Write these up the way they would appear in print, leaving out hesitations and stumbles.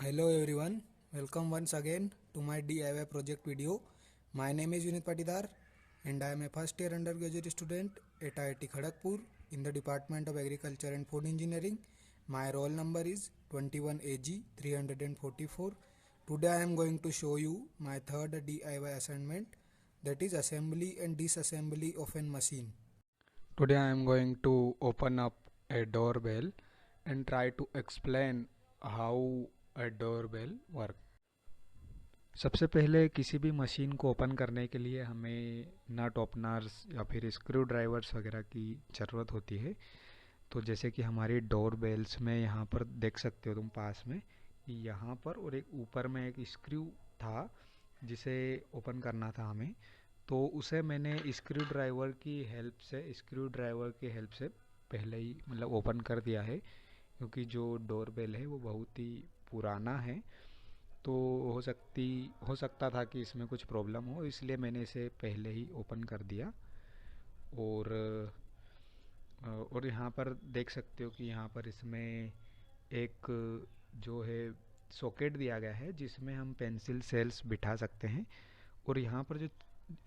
Hello everyone, welcome once again to my DIY project video. My name is Vinit Patidar and I am a first year undergraduate student at IIT Kharagpur in the Department of Agriculture and Food Engineering. My roll number is 21AG 344. Today I am going to show you my third DIY assignment, that is assembly and disassembly of a machine. Today I am going to open up a doorbell and try to explain how a doorbell works. सबसे पहले किसी भी machine को open करने के लिए हमें नट openers या फिर स्क्रू ड्राइवर्स वगैरह की ज़रूरत होती है। तो जैसे कि हमारी डोर बेल्स में यहाँ पर देख सकते हो तुम पास में, यहाँ पर और एक ऊपर में एक स्क्रू था जिसे ओपन करना था हमें। तो उसे मैंने स्क्रू ड्राइवर की हेल्प से पहले ही मतलब ओपन कर दिया है, क्योंकि जो डोर बेल है वो बहुत ही पुराना है। तो हो सकता था कि इसमें कुछ प्रॉब्लम हो, इसलिए मैंने इसे पहले ही ओपन कर दिया। और यहाँ पर देख सकते हो कि यहाँ पर इसमें एक जो है सॉकेट दिया गया है जिसमें हम पेंसिल सेल्स बिठा सकते हैं। और यहाँ पर जो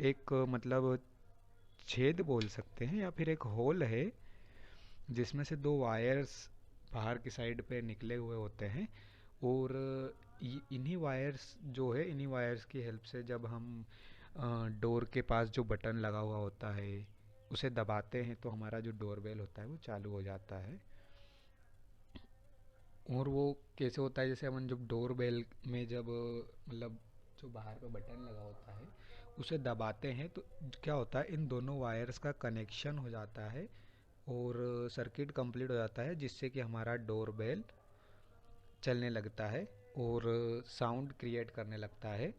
एक मतलब छेद बोल सकते हैं या फिर एक होल है जिसमें से दो वायर्स बाहर की साइड पे निकले हुए होते हैं। और इन्हीं वायर्स की हेल्प से जब हम डोर के पास जो बटन लगा हुआ होता है उसे दबाते हैं तो हमारा जो डोरबेल होता है वो चालू हो जाता है। और वो कैसे होता है, जैसे हम जब डोरबेल में जब मतलब जो बाहर पे बटन लगा होता है उसे दबाते हैं तो क्या होता है, इन दोनों वायर्स का कनेक्शन हो जाता है और सर्किट कंप्लीट हो जाता है, जिससे कि हमारा डोरबेल चलने लगता है और साउंड क्रिएट करने लगता है।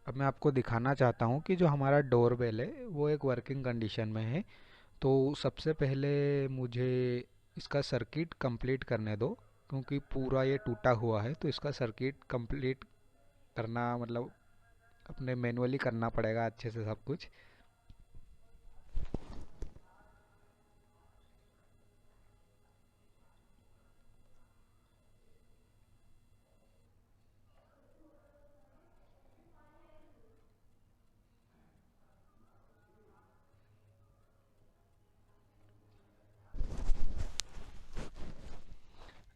अब मैं आपको दिखाना चाहता हूँ कि जो हमारा डोरबेल है वो एक वर्किंग कंडीशन में है। तो सबसे पहले मुझे इसका सर्किट कंप्लीट करने दो, क्योंकि पूरा ये टूटा हुआ है तो इसका सर्किट कंप्लीट करना मतलब अपने मैनुअली करना पड़ेगा अच्छे से सब कुछ।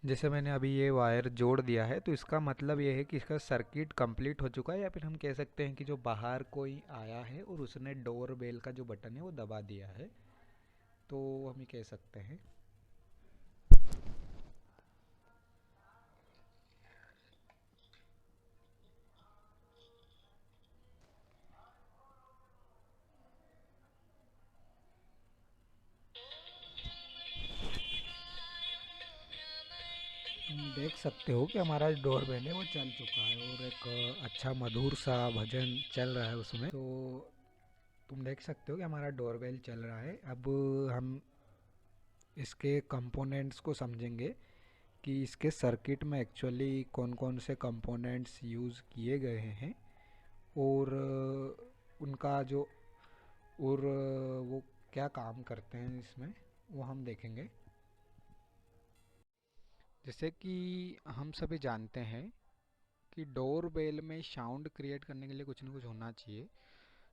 जैसे मैंने अभी ये वायर जोड़ दिया है तो इसका मतलब ये है कि इसका सर्किट कंप्लीट हो चुका है, या फिर हम कह सकते हैं कि जो बाहर कोई आया है और उसने डोर बेल का जो बटन है वो दबा दिया है, तो हम ये कह सकते हैं। तुम देख सकते हो कि हमारा डोर बेल है वो चल चुका है और एक अच्छा मधुर सा भजन चल रहा है उसमें। तो तुम देख सकते हो कि हमारा डोर बेल चल रहा है। अब हम इसके कंपोनेंट्स को समझेंगे कि इसके सर्किट में एक्चुअली कौन कौन से कंपोनेंट्स यूज़ किए गए हैं और उनका जो और वो क्या काम करते हैं इसमें, वो हम देखेंगे। जैसे कि हम सभी जानते हैं कि डोर बेल में साउंड क्रिएट करने के लिए कुछ ना कुछ होना चाहिए।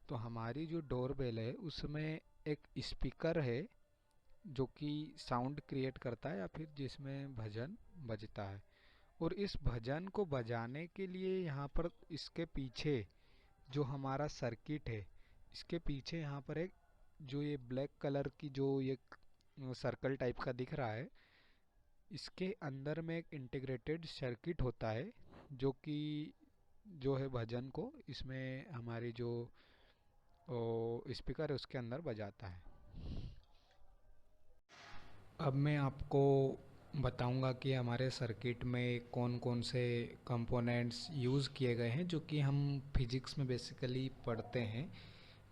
तो हमारी जो डोर बेल है उसमें एक स्पीकर है जो कि साउंड क्रिएट करता है या फिर जिसमें भजन बजता है। और इस भजन को बजाने के लिए यहाँ पर इसके पीछे जो हमारा सर्किट है, इसके पीछे यहाँ पर एक जो ये ब्लैक कलर की जो ये सर्कल टाइप का दिख रहा है, इसके अंदर में एक इंटीग्रेटेड सर्किट होता है जो कि जो है भजन को इसमें हमारी जो स्पीकर है उसके अंदर बजाता है। अब मैं आपको बताऊंगा कि हमारे सर्किट में कौन कौन से कंपोनेंट्स यूज़ किए गए हैं जो कि हम फिजिक्स में बेसिकली पढ़ते हैं,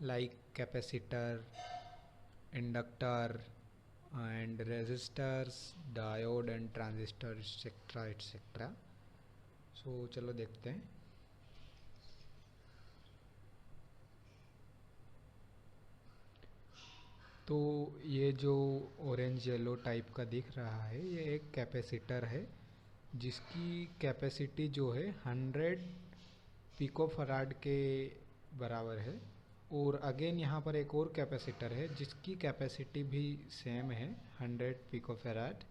like capacitor, inductor and resistors, diode and transistor etcetera etcetera. So चलो देखते हैं। तो ये जो ऑरेंज येलो टाइप का दिख रहा है ये एक कैपेसिटर है जिसकी कैपेसिटी जो है 100 पिकोफराड के बराबर है। और अगेन यहाँ पर एक और कैपेसिटर है जिसकी कैपेसिटी भी सेम है 100 पिकोफराड।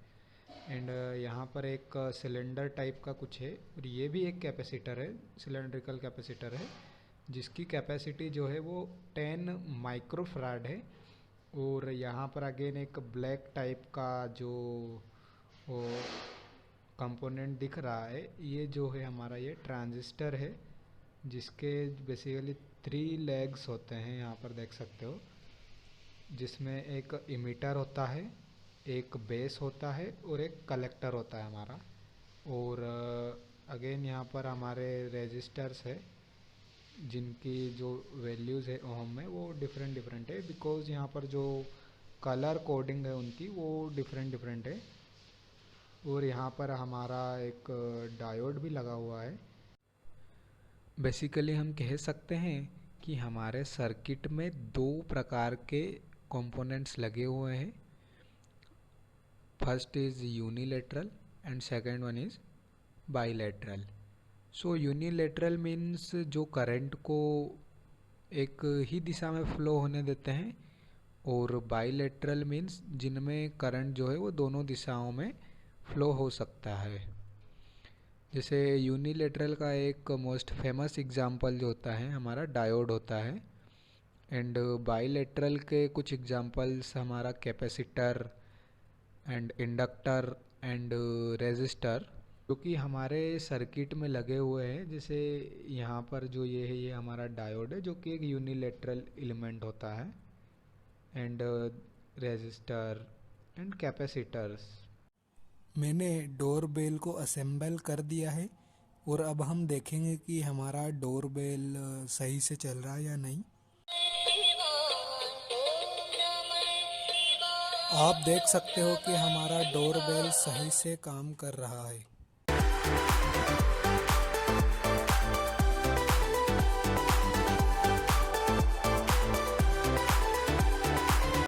एंड यहाँ पर एक सिलेंडर टाइप का कुछ है और ये भी एक कैपेसिटर है, सिलेंड्रिकल कैपेसिटर है, जिसकी कैपेसिटी जो है वो 10 माइक्रोफराड है। और यहाँ पर अगेन एक ब्लैक टाइप का जो वो कंपोनेंट दिख रहा है, ये जो है हमारा ये ट्रांजिस्टर है, जिसके बेसिकली 3 लेग्स होते हैं, यहाँ पर देख सकते हो, जिसमें एक इमीटर होता है, एक बेस होता है और एक कलेक्टर होता है हमारा। और अगेन यहाँ पर हमारे रेजिस्टर्स है जिनकी जो वैल्यूज़ है ओम में वो डिफरेंट है, बिकॉज़ यहाँ पर जो कलर कोडिंग है उनकी वो डिफरेंट है। और यहाँ पर हमारा एक डायोड भी लगा हुआ है। बेसिकली हम कह सकते हैं कि हमारे सर्किट में 2 प्रकार के कंपोनेंट्स लगे हुए हैं। First is unilateral and second one is bilateral. So unilateral means जो करंट को एक ही दिशा में फ्लो होने देते हैं, और बाइलेटरल मीन्स जिनमें करंट जो है वो दोनों दिशाओं में फ्लो हो सकता है। जैसे यूनिलेटरल का एक मोस्ट फेमस एग्जांपल जो होता है हमारा डायोड होता है। एंड बाइलेटरल के कुछ एग्जांपल्स हमारा capacitor and inductor and resistor, जो कि हमारे सर्किट में लगे हुए हैं। जैसे यहाँ पर जो ये है, ये हमारा डायोड है जो कि एक यूनिलेटरल एलिमेंट होता है, एंड रेजिस्टर एंड कैपेसिटर्स। मैंने डोरबेल को असेंबल कर दिया है और अब हम देखेंगे कि हमारा डोरबेल सही से चल रहा है या नहीं। आप देख सकते हो कि हमारा डोरबेल सही से काम कर रहा है।